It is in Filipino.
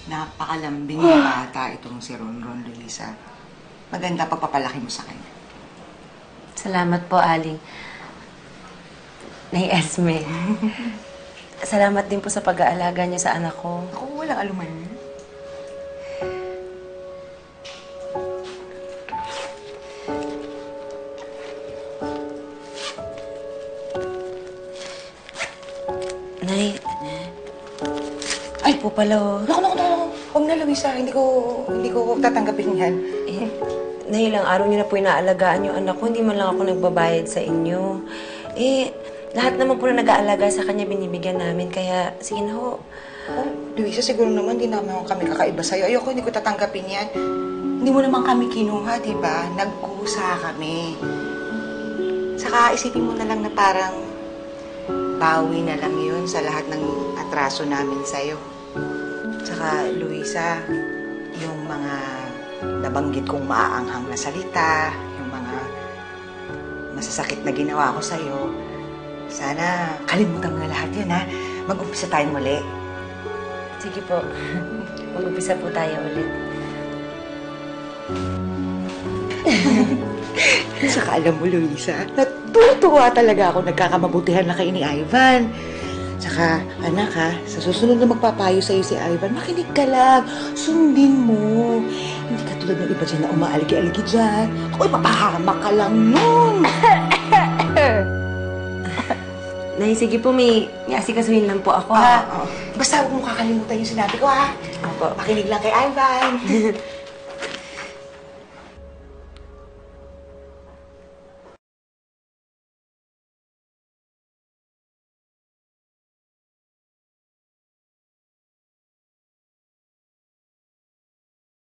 Napakalambing na bata itong si Ronron, Luisa. Maganda pagpapalaki mo sa kanya. Salamat po, Aling. Nay Esme. Salamat din po sa pag-aalaga niya sa anak ko. Ako, walang aluman. Nay, ay po pala, oh. Naku. Huwag na, Luisa. Hindi ko tatanggapin yan. Eh, Nay, ilang araw niyo na po inaalagaan yung anak ko. Hindi man lang ako nagbabayad sa inyo. Eh, lahat naman po na nag-aalaga sa kanya binibigyan namin. Kaya, sige na ho. Oh, Luisa, siguro naman di naman kami kakaiba sa'yo. Ayoko, hindi ko tatanggapin yan. Hindi mo naman kami kinuha, di ba? Nagkusa kami. Saka isipin mo na lang na parang bawi na lang yun sa lahat ng atraso namin sa'yo. Saka, Luisa, yung mga nabanggit kong maaanghang na salita, yung mga masasakit na ginawa ko sa'yo, sana kalimutan mo na lahat yun, ha? Mag-umpisa tayo muli. Sige po. Mag-upisa po tayo ulit. Saka alam mo, Luisa, natutuwa talaga ako nagkakamabutihan na kayo ni Ivan. Saka, anak ha, sa susunod na magpapayo sa'yo si Ivan, makinig ka lang, sundin mo. Hindi ka tulad ng iba dyan na umaaligi-aligi dyan. Ako'y mapahamak ka lang nun. Nay, sige po, may asikasuhin lang po ako, ha? Basta huwag mong kakalimutan yung sinabi ko, ha? Opo. Makinig lang kay Ivan.